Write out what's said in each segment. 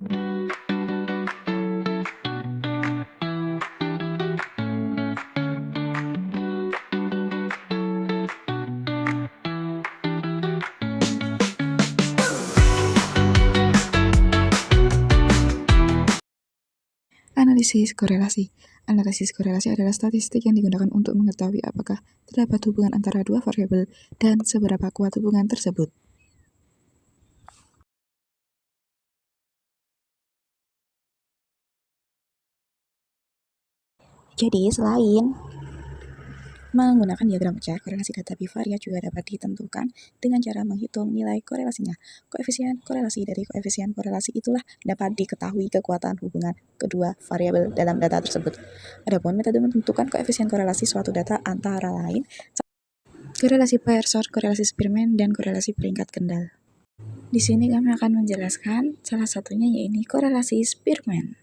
Analisis korelasi. Analisis korelasi adalah statistik yang digunakan untuk mengetahui apakah terdapat hubungan antara dua variabel dan seberapa kuat hubungan tersebut. Jadi, selain menggunakan diagram pecah, korelasi data bivariat juga dapat ditentukan dengan cara menghitung nilai korelasinya. Koefisien korelasi dari koefisien korelasi itulah dapat diketahui kekuatan hubungan kedua variabel dalam data tersebut. Adapun metode menentukan koefisien korelasi suatu data antara lain korelasi pair sort, korelasi Spearman, dan korelasi peringkat kendal. Di sini kami akan menjelaskan salah satunya yaitu korelasi Spearman.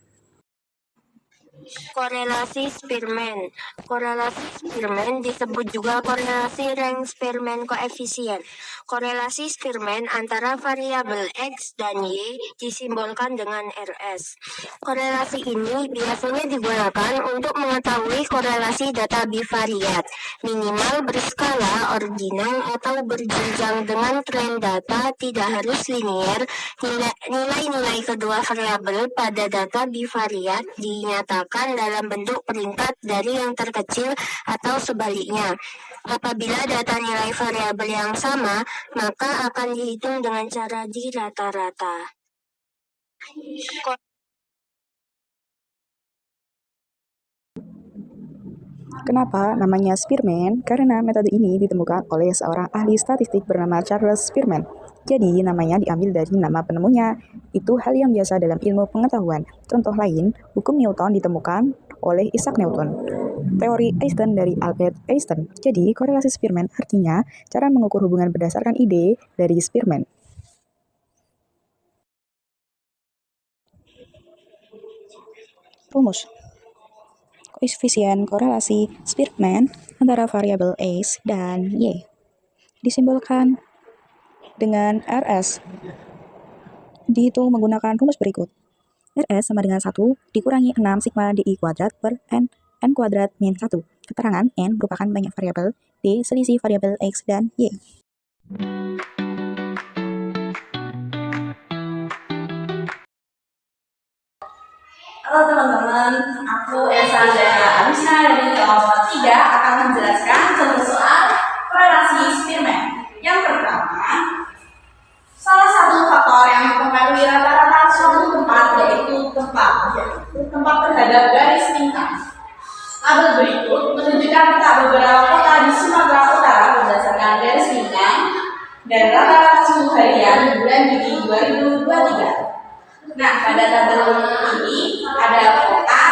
Korelasi Spearman. Korelasi Spearman disebut juga korelasi rank Spearman koefisien. Korelasi Spearman antara variabel X dan Y disimbolkan dengan RS. Korelasi ini biasanya digunakan untuk mengetahui korelasi data bivariat, minimal berskala, ordinal, atau berjenjang dengan tren data tidak harus linier. Nilai-nilai kedua variabel pada data bivariat dinyatakan dalam bentuk peringkat dari yang terkecil atau sebaliknya. Apabila data nilai variabel yang sama, maka akan dihitung dengan cara dirata-rata. Kenapa namanya Spearman? Karena metode ini ditemukan oleh seorang ahli statistik bernama Charles Spearman. Jadi, namanya diambil dari nama penemunya. Itu hal yang biasa dalam ilmu pengetahuan. Contoh lain, hukum Newton ditemukan oleh Isaac Newton. Teori Einstein dari Albert Einstein. Jadi, korelasi Spearman artinya cara mengukur hubungan berdasarkan ide dari Spearman. Rumus. Koefisien korelasi Spearman antara variabel X dan Y disimbolkan dengan RS. Dihitung menggunakan rumus berikut. RS sama dengan 1 dikurangi 6 sigma DI kuadrat per N kuadrat min 1. Keterangan N merupakan banyak variabel, D selisih variabel X dan Y. Halo teman-teman, aku Elsa Zahra Alisna dari kelompok 3 akan menjelaskan contoh soal korelasi Spearman. Yang pertama, salah satu faktor yang mempengaruhi rata-rata suatu tempat yaitu tempat terhadap garis lingkar. Tabel berikut menunjukkan peta beberapa kota di Sumatera Utara berdasarkan garis lingkar dan rata-rata suhu harian di bulan Juni 2023. Nah, pada tabel ini ada kota,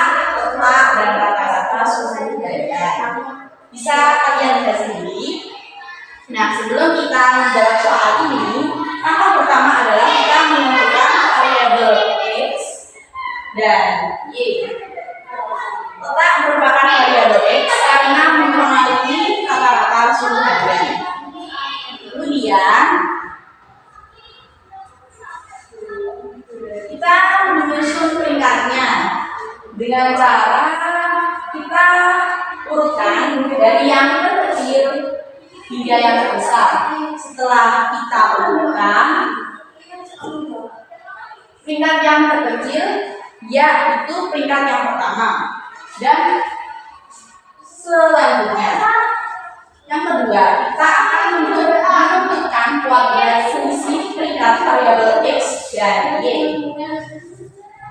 dan rata-rata suhu harian. Bisa kalian lihat sendiri. Nah, sebelum kita menjawab soal ini, langkah pertama adalah kita menentukan variabel X dan Y. Letak merupakan variabel X karena mempengaruhi rata-rata suhu harian. Kemudian kita menyusun peringkatnya dengan cara kita urutkan dari yang terkecil hingga yang terbesar. Setelah kita urutkan peringkat yang terkecil, yaitu peringkat yang pertama, dan selanjutnya yang kedua kita akan menentukan kuadrat selisih peringkat variabel X dan Y.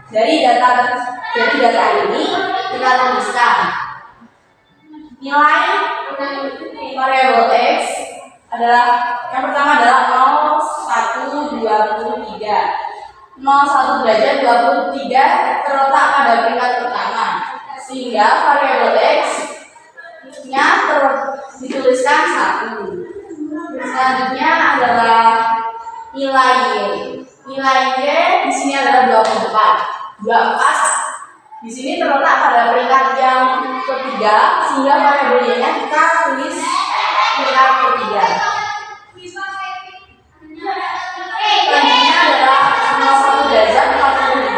Dari data ini kita tuliskan nilai variabel X adalah yang pertama adalah 0, 1, 23. 0,1 derajat 23 terletak pada peringkat pertama, sehingga variabel X nya dituliskan 1. Selanjutnya adalah nilai Y. Nilai Y di sini adalah 24. 24 di sini terletak pada peringkat yang ketiga, sehingga variabel Y-nya kita tulis peringkat ketiga. Selanjutnya adalah 0,1 derajat 43.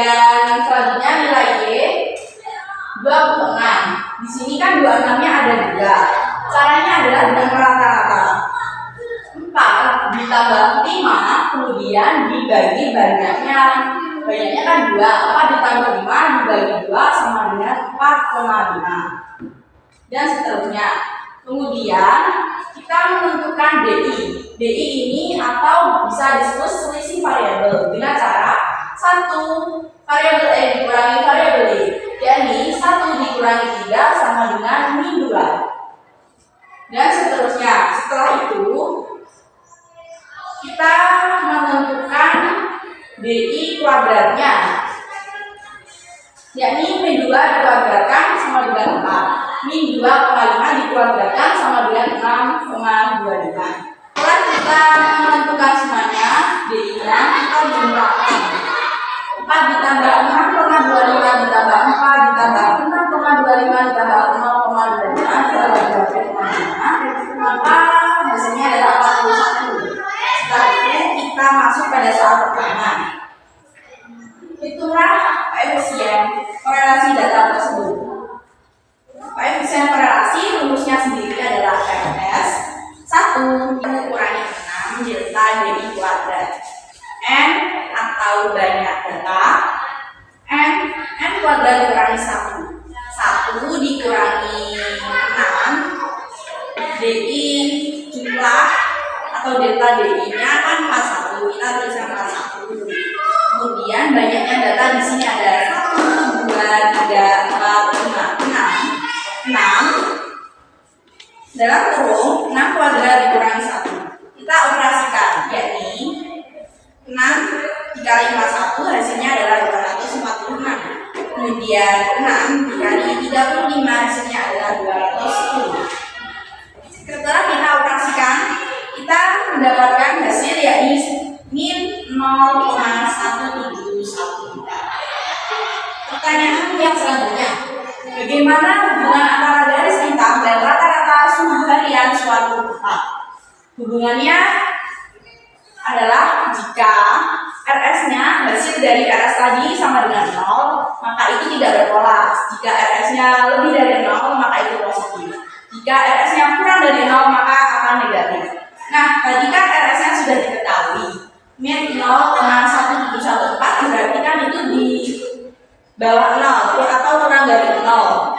Dan selanjutnya nilai Y 26. Di sini kan 26-nya ada 2. Caranya adalah dengan merata-rata. 4 ditambah 5 kemudian dibagi banyaknya. Banyaknya kan 2. 4 ditambah 5 dibagi 2 sama dengan 4,5. Dan seterusnya. Kemudian kita menentukan DI. DI ini atau bisa disebut selisih variabel dengan cara 1 variabel E dikurangi variabel Y, yakni 1 dikurangi 3 sama dengan min 2. Dan seterusnya. Setelah itu kita menentukan DI kuadratnya, yakni min 2 dikuadratkan sama dengan 4. Min 2,5 dikuadratkan sama dengan 6,25. Setelah kita menentukan semuanya, DI-nya kita jumlahkan. 4 ditambah 6,25 ditambah 4 ditambah 6,25 ditambah 0,25 ditambah 2,5, maka hasilnya adalah 41. Setelah itu kita masuk pada soal pertama. Hitunglah koefisien korelasi data tersebut. Koefisien korelasi rumusnya sendiri adalah Fs 1 dikurangi 6 delta DI kuadrat. N atau banyak data, N kuadrat dikurangi 1. 1 dikurangi 6 DI jumlah atau delta DI-nya kan 41. Kita tuliskan 41. Kemudian banyaknya data di sini ada 1, 2, 3, 4, 5, 6. Dalam kurung 6 kuadrat dikurangi 1. Kita operasikan, yakni 6 dikali 41 hasilnya adalah 246. Kemudian 6 dikali 35 hasilnya adalah 210. Setelah kita operasikan, kita mendapatkan hasil yakni min 0,1714. Pertanyaan yang selanjutnya, bagaimana hubungan antara garis lintang dan rata-rata suhu harian suatu tempat? Hubungannya adalah jika RS-nya hasil dari RS tadi sama dengan 0, maka itu tidak berpola. Jika RS-nya lebih dari 0, maka itu positif. Jika RS-nya kurang dari 0, maka akan negatif. Nah, tadi kan RS-nya sudah diketahui. Min 0,1714 berarti kan itu di bawah 0 atau kurang dari 0.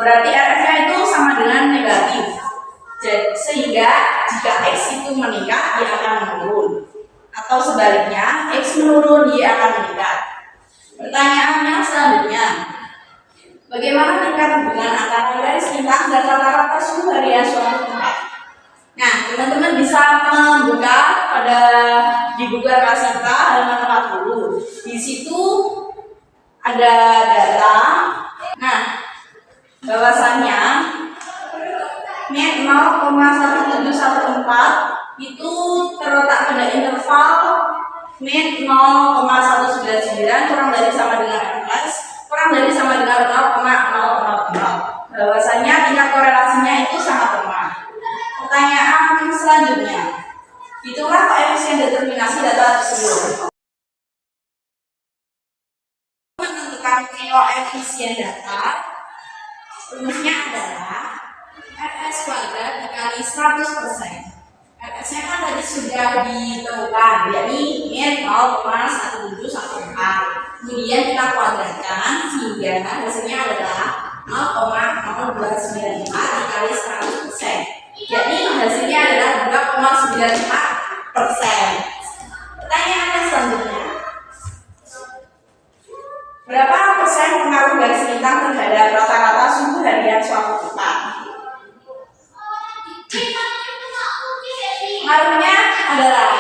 Berarti RS-nya itu sama dengan negatif. Sehingga jika X itu meningkat, dia akan menurun. Atau sebaliknya, X menurun, dia akan meningkat. Pertanyaan yang selanjutnya, bagaimana tingkat hubungan antara garis lintang dan rata-rata suhu harian suatu tempat? Nah, teman-teman bisa membuka di buku Erlasita halaman 40. Di situ ada data. Nah, bahwasannya min 0,1714 itu terletak pada interval min 0,199 kurang dari sama dengan 14 kurang dari sama dengan 0,000. Bahwasannya tingkat korelasinya itu sangat lemah. Pertanyaan selanjutnya, itulah koefisien determinasi data tersebut. Menentukan koefisien data, rumusnya adalah RS kuadrat dikali 100%. RS-nya kan tadi sudah ditemukan, yakni min 0,1714. Kemudian kita kuadratkan sehingga hasilnya adalah 0,0294 dikali 100%. Yakni hasilnya adalah 2,94%. Pertanyaan yang selanjutnya, berapa persen pengaruh garis lintang terhadap rata-rata suhu harian suatu tempat? Pengaruhnya adalah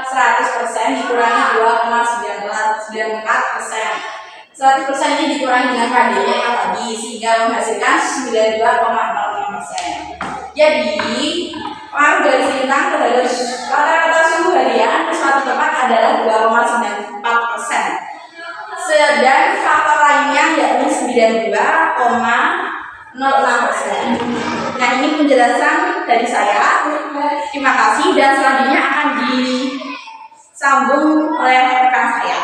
100% dikurangi 2,94%. 100% ini dikurangi dengan KD-nya yang tadi sehingga menghasilkan 92,06%. Jadi pengaruh garis lintang terhadap rata-rata suhu harian suatu tempat adalah 2,94%. Dan faktor lainnya yakni 92,06%. Nah, ini penjelasan dari saya. Terima kasih dan selanjutnya akan disambung oleh rekan saya.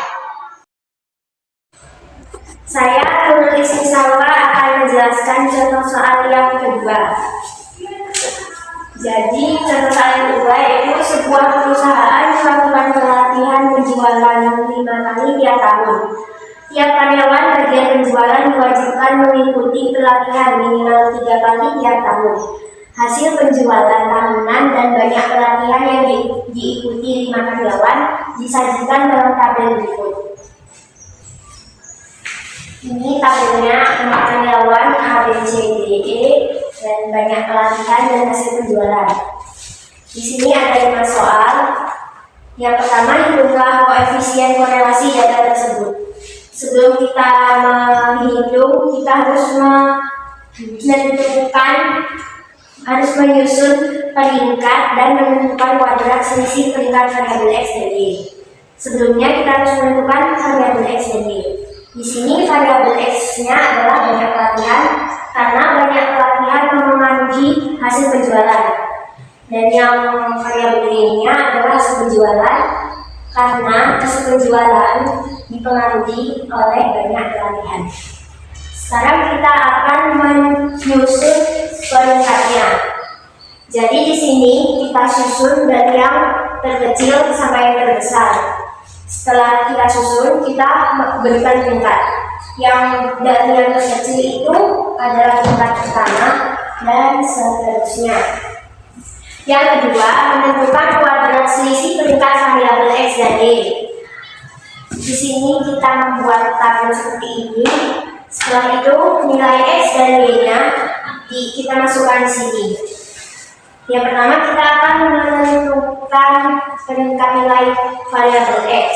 Saya Nurul Ismi Salwa akan menjelaskan contoh soal yang kedua. Jadi contoh soal yang kedua yaitu sebuah perusahaan melakukan pelatihan penjualan 5 kali tiap tahun. Tiap karyawan bagian penjualan diwajibkan mengikuti pelatihan minimal 3 kali tiap tahun. Hasil penjualan tahunan dan banyak pelatihan yang diikuti 5 karyawan disajikan dalam tabel berikut. Ini tabelnya 5 karyawan A, B, C, D, E dan banyak pelatihan dan hasil penjualan. Di sini ada 5 soal. Yang pertama, hitunglah koefisien korelasi data tersebut. Sebelum kita menghitung, kita harus menyusun peringkat dan menentukan kuadrat selisih peringkat variabel X dan Y. Sebelumnya kita harus menentukan variabel X dan Y. Di sini variabel X-nya adalah banyak pelatihan karena banyak pelatihan memengaruhi hasil penjualan. Dan yang variabel Y-nya adalah hasil penjualan karena hasil penjualan dipengaruhi oleh banyak pelatihan. Sekarang kita akan menyusun peringkatnya. Jadi di sini kita susun dari yang terkecil sampai yang terbesar. Setelah kita susun, kita berikan peringkat. Yang dari yang terkecil itu adalah peringkat pertama dan seterusnya. Yang kedua, menentukan kuadrat selisih peringkat variabel X dan Y. Di sini kita membuat tabel seperti ini. Setelah itu nilai X dan Y-nya kita masukkan di sini. Yang pertama kita akan menentukan peringkat nilai variabel X.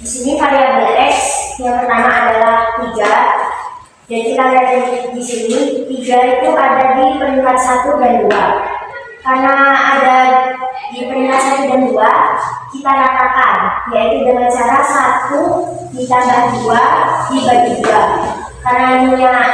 Di sini variabel X yang pertama adalah 3. Jadi kita lihat di sini 3 itu ada di peringkat 1 dan 2. Karena ada di peringkat 1 dan 2, kita ratakan, yaitu dengan cara 1 ditambah 2 dibagi 2. Karena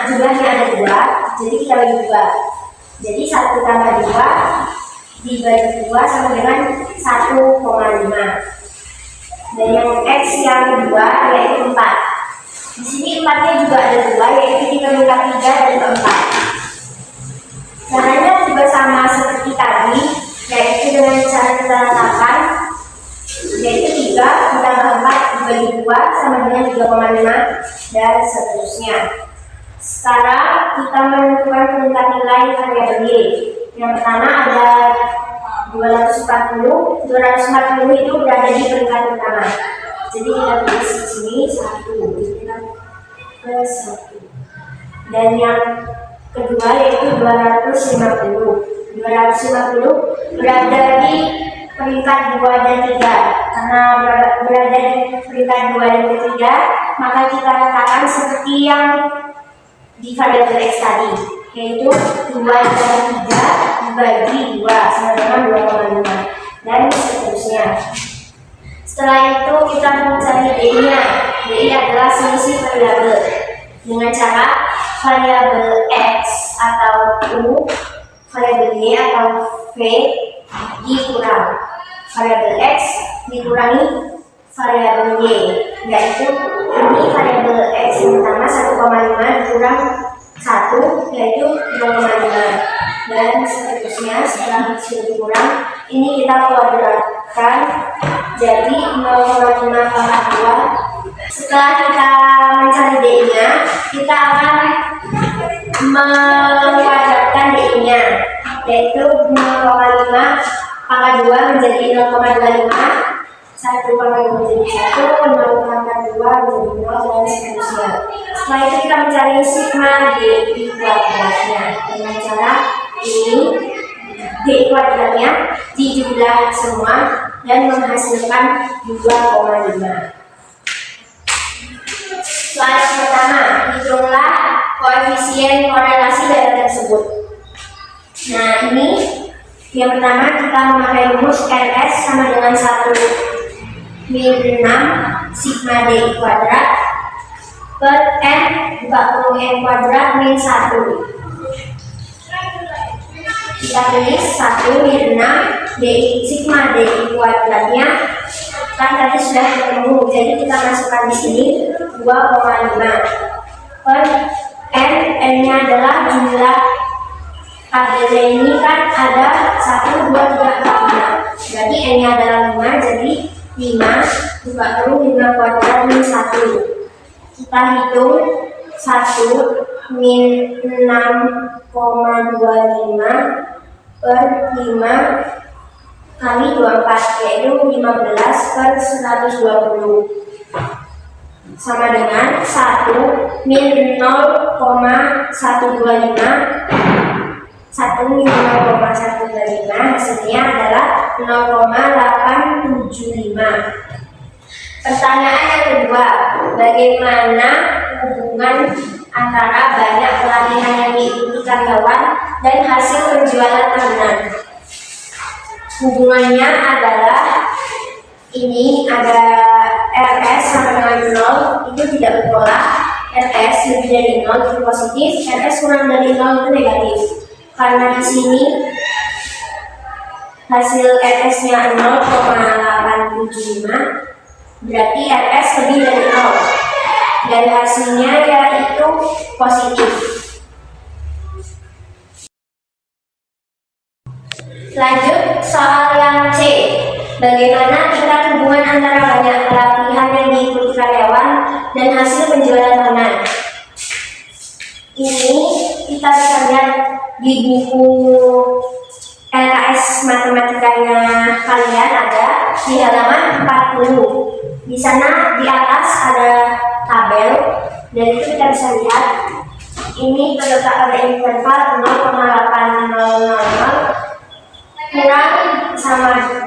jumlahnya ada 2, jadi kita bagi 2. Jadi 1 tambah 2 dibagi 2 sama dengan 1,5. Dan yang X yang kedua yaitu 4. Di sini 4-nya juga ada 2, yaitu di peringkat 3 dan keempat. Caranya juga sama seperti tadi, yaitu dengan cara kita ratakan, yaitu 3 ditambah 4 dibagi 2 sama dengan 3,5 dan seterusnya. Sekarang kita menentukan peringkat nilai variabel Y. Yang pertama ada 240. 240 itu berada di peringkat pertama. Jadi kita tulis di sini 1. Kita ke 1. Dan yang kedua yaitu 250. 250 berada di peringkat 2 dan 3. Karena berada di peringkat 2 dan 3, maka kita katakan seperti yang di variabel X tadi, yaitu 2 ditambah 3 dibagi 2 sama dengan 2,5 dan seterusnya. Setelah itu kita mencari D-nya. D adalah selisih variabel dengan cara variabel X atau U, variabel Y atau V dikurang variabel X dikurangi variabel Y, yaitu ini variabel X yang pertama 1,5 dikurang 1 yaitu 2,5 dan seterusnya. Setelah sudah dikurang, ini kita kuadratkan jadi 0,5 pangkat 2. Setelah kita mencari D-nya, kita akan menguadratkan D-nya, yaitu 0,5 pangkat 2 menjadi 0,25, 1 pangkat 2 menjadi 1, 0 pangkat 2 menjadi 0 dan seterusnya. Setelah itu kita mencari sigma D kuadratnya dengan cara ini. D kuadratnya dijumlah semua dan menghasilkan 2,5. Soal yang pertama, hitunglah koefisien korelasi data tersebut. Nah ini yang pertama kita memakai rumus RS sama dengan 1 min 6 sigma D kuadrat per N 40 N kuadrat min 1. Kita tulis 1 min 6 sigma DI kuadratnya kan tadi sudah ketemu, jadi kita masukkan di sini 2,5 per n-nya adalah jumlah kabelnya ini kan ada 1, 2, 3, 4, 5, berarti n-nya adalah 5, jadi 5 buka terus 5 kuadrat min 1. Kita hitung 1 min 6,25 per 5 kali 24, yaitu 15 per 120 sama dengan 1 min 0,125 hasilnya adalah 0,875. Pertanyaan yang kedua, bagaimana hubungan antara banyak pelatihan yang diikuti karyawan dan hasil penjualan tahunan? Hubungannya adalah ini ada RS sama dengan 0 itu tidak bertolak, RS lebih dari 0 itu positif, RS kurang dari 0 itu negatif. Karena di sini hasil RS-nya 0,875, berarti RS lebih dari 0 dan hasilnya yaitu positif. Lanjut soal yang C. Bagaimana tingkat hubungan antara banyak pelatihan yang diikuti karyawan dan hasil penjualan tahunan? Ini kita bisa lihat di buku LKS matematikanya kalian ada di halaman 40. Di sana di atas ada tabel dan itu kita bisa lihat ini terletak pada interval 0,8000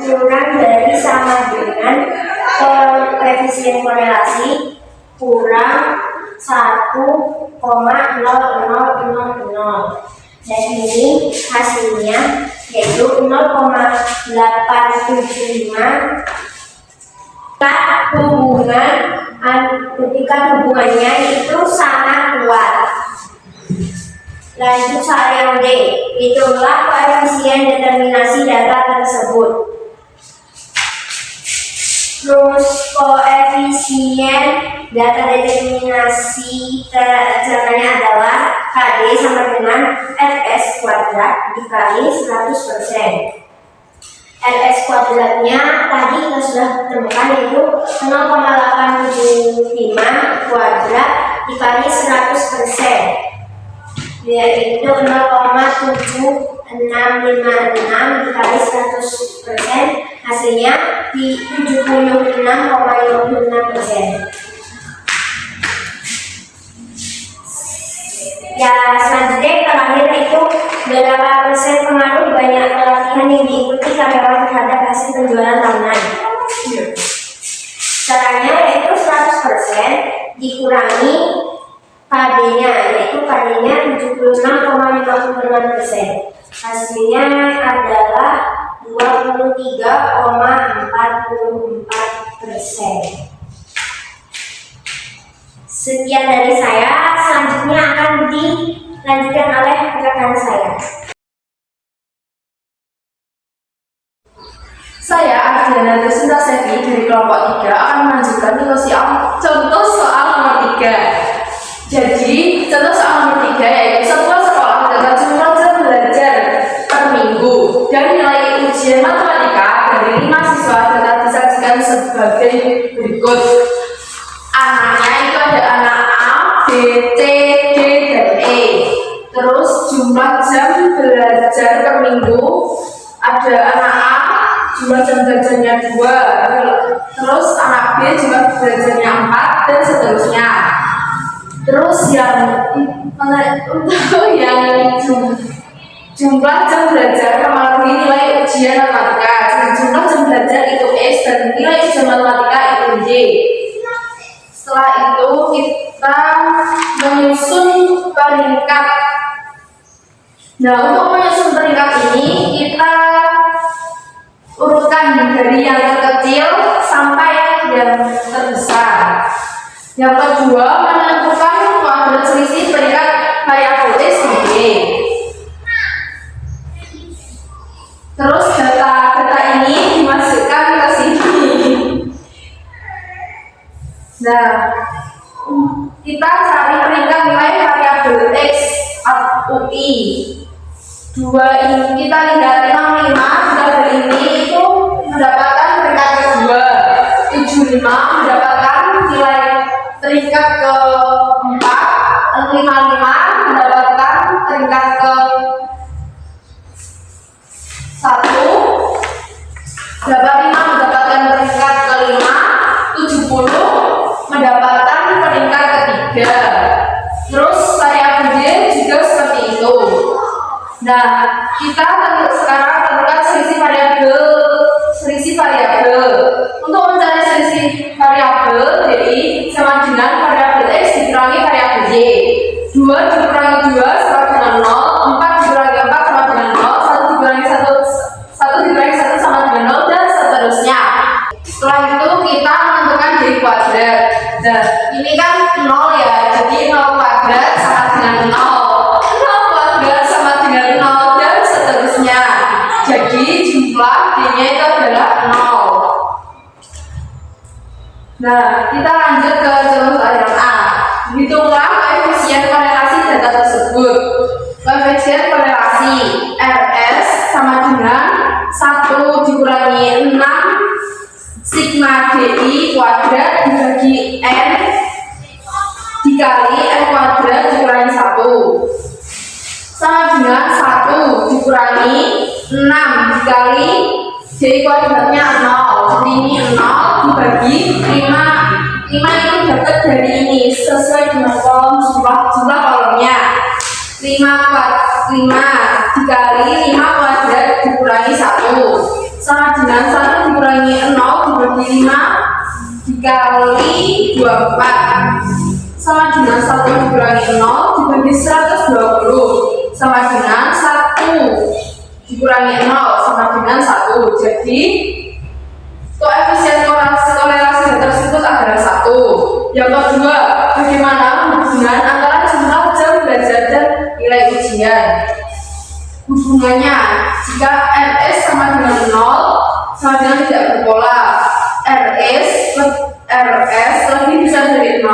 kurang dari sama dengan koefisien korelasi kurang 1,0000 dan ini hasilnya yaitu 0,875. Ketika hubungannya itu sangat kuat. Lanjut soal yang D, hitunglah koefisien determinasi data tersebut. Terus koefisien data determinasi caranya adalah KD sama dengan RS kuadrat dikali 100%. RS kuadratnya tadi kita sudah temukan yaitu 0,875 kuadrat dikali 100%. Yaitu 0,7656 dikali 100%, hasilnya di 76,56%. Ya, selanjutnya terakhir itu berapa persen pengaruh banyak pelatihan yang diikuti karyawan terhadap hasil penjualan tahunan. Caranya yaitu 100% dikurangi KD-nya, yaitu KD-nya 76,56%. Hasilnya adalah 23,44%. Sekian dari saya, selanjutnya akan dilanjutkan oleh rekan saya. Saya Ardiana Desinta Sevi dari kelompok 3 akan melanjutkan contoh soal nomor 3. Jadi, contoh soal nomor 3 yaitu sebuah sekolah dapat jumlah jam belajar per minggu dan nilai ujian matematika dari 5 siswa dapat disajikan sebagai berikut. Anaknya itu ada anak A, B, C, D, dan E. Terus jumlah jam belajar per minggu ada anak A, jumlah jam belajarnya 2. Terus anak B jumlah belajarnya 4 dan seterusnya. Terus untuk yang jumlah jam belajar melalui nilai ujian matematika. Jadi jumlah jam belajar itu X dan nilai ujian matematika itu Y. Setelah itu kita menyusun peringkat. Nah, untuk menyusun peringkat ini kita urutkan dari yang terkecil sampai yang terbesar. Yang kedua, menentukan kuadrat selisih peringkat variabel X dan Y. cari peringkat nilai variabel X UI. 2 ini kita lihat 65 variabel ini itu mendapatkan peringkat kedua. 75 mendapatkan nilai peringkat keempat. 55 mendapatkan peringkat ke 1. 85 mendapatkan peringkat kelima. 70 mendapatkan peringkat ketiga. Terus variabel Y juga seperti itu. Nah, kita sekarang tentukan selisih variabel. Untuk mencari selisih variabel, jadi sama dengan variabel X dikurangi variabel Y. 2 dikurangi 2 sama dengan 0, 4 dikurangi 4 sama dengan 0, 1 dikurangi 1 dikurangi 1 sama dengan 0, dan seterusnya. Setelah itu kita menentukan Y kuadrat. Nah, ini kan 0 ya, jadi 0 kuadrat sama dengan 0. 0 kuadrat sama dengan 0, dan seterusnya. Jadi jumlah Y-nya itu adalah 0. Nah, kita lanjut ke contoh soal A. Hitunglah koefisien korelasi data tersebut. Koefisien korelasi RS sama dengan 1 dikurangi 6 sigma DI kuadrat dibagi N dikali N kuadrat dikurangi 1 sama dengan 1 dikurangi 6 dikali D kuadratnya 0. Jadi ini 0 dibagi 5. 5 itu dapat dari ini sesuai dengan kolom jumlah kolomnya. 5 dikali 5 kuadrat dikurangi 1 sama dengan 1 dikurangi 0 dibagi 5 dikali 24 sama dengan 1 dikurangi 0 dibagi 120 sama dengan 1 dikurangi 0 sama dengan 1. Jadi koefisien korelasi tersebut adalah 1. Yang kedua, bagaimana hubungan antara jumlah jam belajar dan nilai ujian? Hubungannya, jika RS sama dengan 0 sama dengan tidak berpola. RS lebih besar dari 0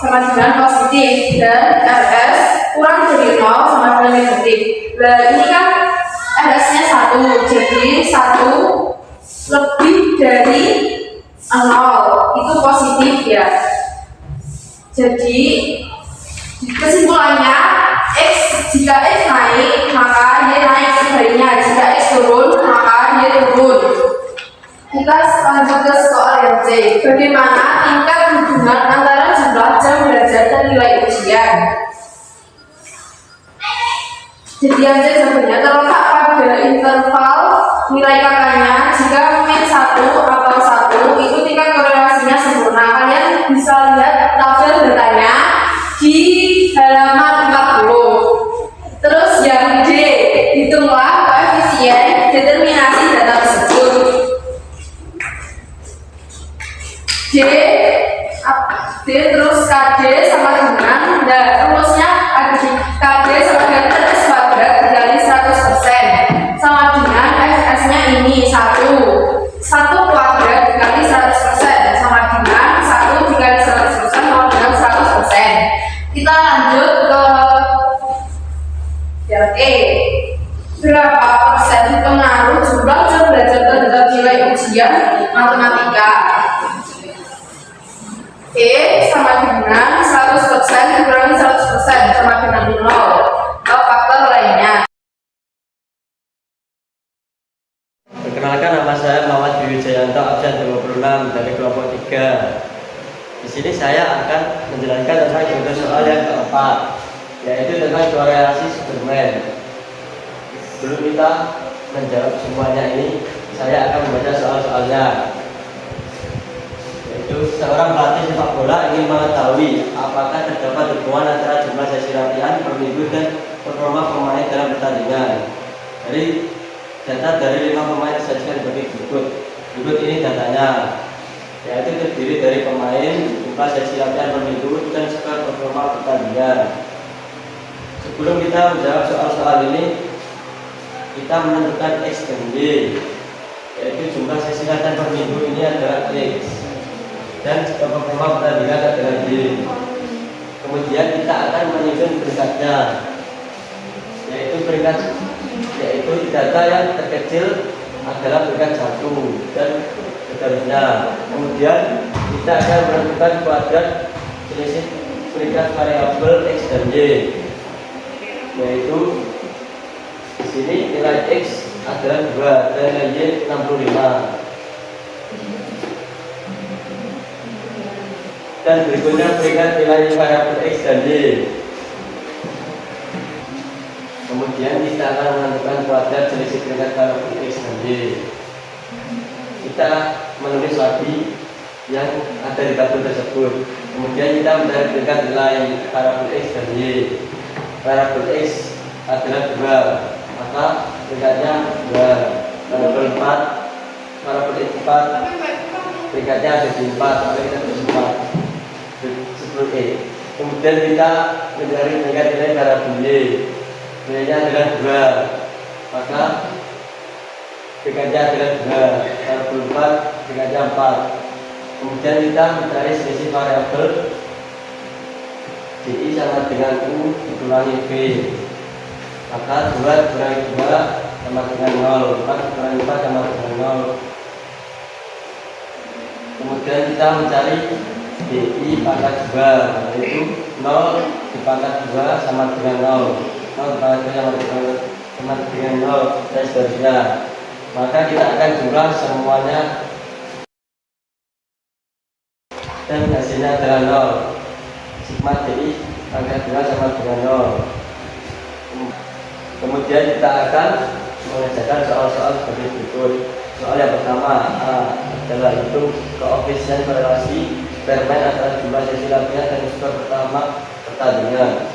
sama dengan positif, dan RS kurang dari 0 sama dengan negatif. Nah, ini kan RS-nya 1, jadi 1 lebih dari 0 itu positif ya. Jadi kesimpulannya jika X naik maka Y naik sebaliknya, jika X turun maka Y turun. Kita lanjut ke soal yang C. Bagaimana tingkat hubungan antara jumlah jam belajar dan nilai ujian? Jadi yang C sebenarnya terletak pada interval nilai kakaknya. Jika min 1 atau 1 itu tingkat korelasinya sempurna. Kalian bisa lihat tabel datanya di halaman 40. Terus yang D, hitunglah koefisien determinasi data tersebut. D terus KD sama dengan, nah rumusnya ada di KD sama dengan RS kuadrat dikali 100% sama dengan FS-nya ini 1 kuadrat dikali 100% sama dengan 1 dikali 100% sama dengan 100%. Kita lanjut ke yang E. Berapa persen pengaruh jumlah jam belajar terhadap nilai ujian matematika? E sama dengan 100% dikurangi 100% sama dengan 0 atau faktor lainnya. Perkenalkan, nama saya Muhammad Dwi Jayanto, absen 26 dari kelompok 3. Di sini saya akan menjelaskan tentang contoh soal yang keempat, yaitu tentang korelasi Superman. Sebelum kita menjawab semuanya ini, saya akan membaca soal-soalnya. Seorang pelatih sepak bola ingin mengetahui apakah terdapat hubungan antara jumlah sesi latihan per minggu dan performa pemain dalam pertandingan. Dari data dari 5 pemain disajikan sebagai berikut. Berikut ini datanya, yaitu terdiri dari pemain, jumlah sesi latihan per minggu, dan skor performa pertandingan. Sebelum kita menjawab soal-soal ini, kita menentukan X dan Y, yaitu jumlah sesi latihan per minggu ini adalah X dan skor performa pertandingan adalah Y. Kemudian kita akan menyusun peringkatnya, yaitu data yang terkecil adalah peringkat 1 dan seterusnya. Kemudian kita akan menentukan kuadrat selisih peringkat variabel x dan y, yaitu di sini nilai x adalah 2 dan nilai y 65. Dan berikutnya peringkat nilai variabel x dan y. Kemudian kita akan menentukan kuadrat selisih peringkat variabel x dan y. Kita menulis lagi yang ada di tabel tersebut. Kemudian kita mencari peringkat nilai variabel x dan y. Variabel x adalah 2, maka peringkatnya 2. Variabel 4, variabel x 4, peringkatnya ada di 4, maka kita tulis 4. Seperti E. Kemudian kita mencari peringkat nilai variabel y. Nilainya adalah 2, maka peringkatnya adalah 2. Variabel 4, peringkatnya 4. Kemudian kita mencari selisih variabel DI sama dengan U dikurangi V, maka 2 dikurangi 2 sama dengan 0, 4 dikurangi 4 sama dengan 0. Kemudian kita mencari DI pangkat 2, yaitu 0 dipangkat 2 sama dengan 0, 0 dipangkat 2 sama dengan 0, dan seterusnya. Maka kita akan jumlah semuanya dan hasilnya adalah 0. Sigma DI pangkat 2 sama dengan 0. Kemudian kita akan mengerjakan soal-soal seperti berikut. Soal yang pertama adalah hitung koefisien korelasi eksperimen antara jumlah sesi latihan dan skor pertama pertandingan.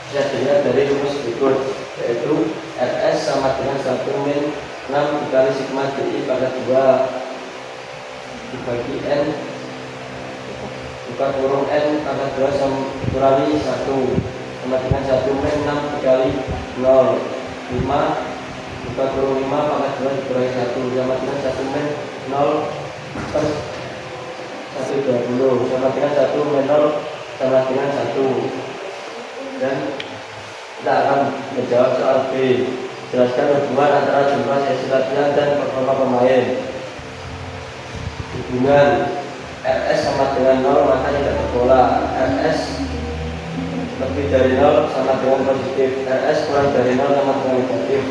Jadinya dari rumus berikut, yaitu RS sama dengan 1 min 6 dikali sigma DI pangkat 2 dibagi N buka kurung N pangkat 2 sama kurangi 1 sama dengan 1 min 6 dikali 0 5 buka kurung 5 pangkat 2 dikurangi 1 sama dengan 1 min 0 per 120 sama dengan 1 min 0 sama dengan 1. Dan kita akan menjawab soal B. Jelaskan hubungan antara jumlah sesi latihan dan performa pemain. Hubungan RS sama dengan 0 maka tidak berpola. RS lebih dari 0 sama dengan positif, RS kurang dari 0 sama dengan negatif.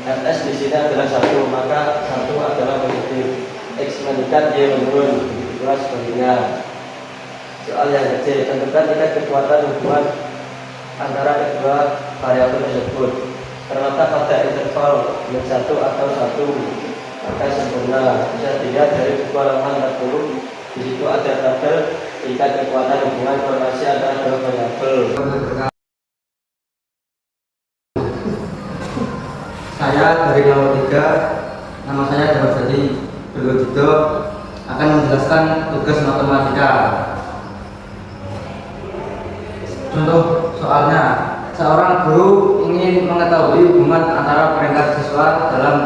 RS di sini adalah 1, maka 1 adalah positif. X meningkat, Y menurun, itulah sebaliknya. Soal yang kecil, tentukan tingkat kekuatan hubungan antara kedua variabel tersebut. Terletak pada interval min 1 atau 1, maka sempurna. Bisa dilihat dari buku halaman 40. Di situ ada tabel tingkat kekuatan hubungan korelasi antara dua variabel. Saya dari nomor 3, nama saya Dapat Jadi Bergojido, akan menjelaskan tugas matematika. Contoh soalnya, seorang guru ingin mengetahui hubungan antara peringkat siswa dalam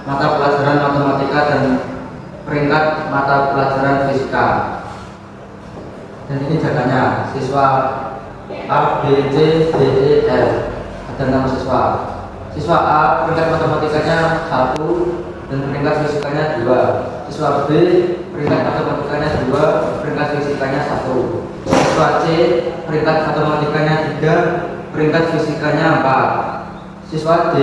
mata pelajaran matematika dan peringkat mata pelajaran fisika. Dan ini datanya, siswa A, B, C, D, E, F. Ada nama siswa. Siswa A peringkat matematikanya 1 dan peringkat fisikanya 2. Siswa B peringkat matematikanya 2, peringkat fisikanya 1. Siswa C peringkat matematikanya 3, peringkat fisikanya 4. Siswa D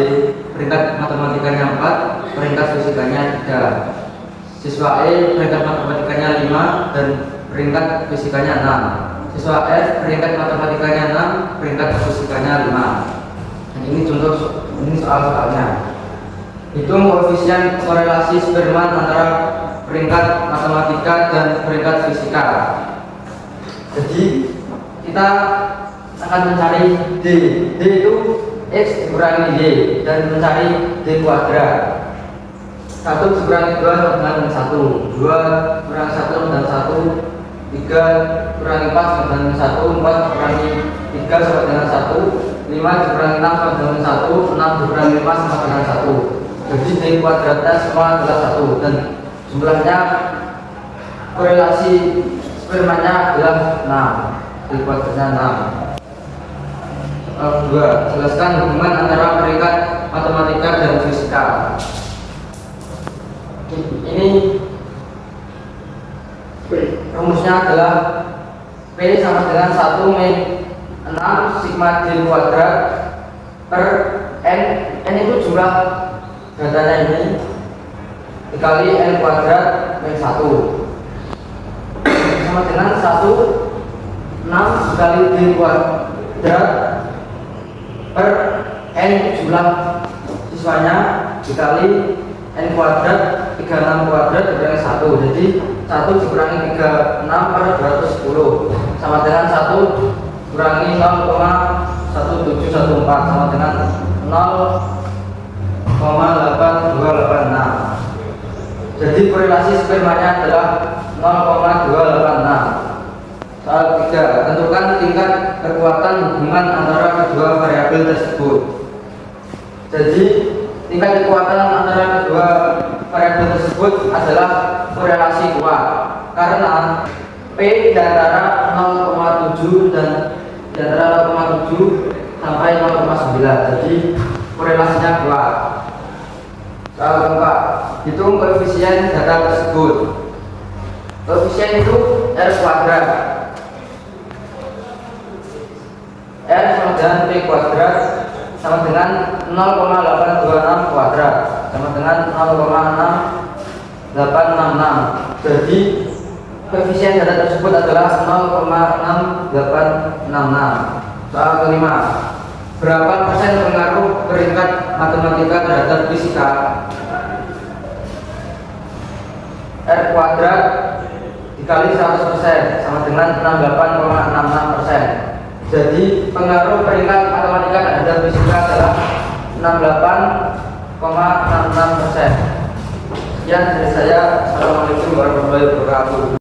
peringkat matematikanya 4, peringkat fisikanya 3. Siswa E peringkat matematikanya 5 dan peringkat fisikanya 6. Siswa F peringkat matematikanya 6, peringkat fisikanya 5. Dan ini contoh, ini soal-soalnya. Hitung koefisien korelasi Spearman antara peringkat matematika dan peringkat fisika. Jadi kita akan mencari D. D itu X dikurangi Y dan mencari D kuadrat. 1 dikurangi 2 sama dengan 1, 2 kurangi 1 sama dengan 1, 3 kurangi 4 sama dengan 1, 4 kurangi 3 sama dengan 1, 5 dikurangi 6 sama dengan 1, 6 dikurangi 5 sama dengan 1. Jadi D kuadratnya semua adalah 1 dan jumlahnya korelasi Spearman-nya adalah 6. D kuadratnya 2. Jelaskan hubungan antara peringkat matematika dan fisika. Ini rumusnya adalah P sama dengan 1 min 6 sigma D kuadrat per N itu jumlah datanya ini dikali N kuadrat min 1 sama dengan 6 dikali D kuadrat per N jumlah siswanya dikali N kuadrat 36 kuadrat dikurangi 1. Jadi 1 dikurangi 36 per 210 sama dengan 1 kurangi 0,1714 sama dengan 0,8286. Jadi korelasi spermanya adalah 0,286. Soal 3. Tentukan tingkat kekuatan hubungan antara kedua variabel tersebut. Jadi tingkat kekuatan antara kedua variabel tersebut adalah korelasi kuat karena P di antara 0,7 dan di antara 0,7 sampai 0,9. Jadi korelasinya kuat. Soal keempat, hitung koefisien data tersebut. Koefisien itu R kuadrat. R sama dengan P kuadrat sama dengan 0,826 kuadrat sama dengan 0,6866. Jadi koefisien data tersebut adalah 0,6866. Soal kelima, berapa persen pengaruh peringkat matematika terhadap fisika? R kuadrat dikali 100% sama dengan 68,66%. Jadi pengaruh peringkat matematika terhadap fisika adalah 68,66%. Sekian dari saya. Assalamualaikum warahmatullahi wabarakatuh.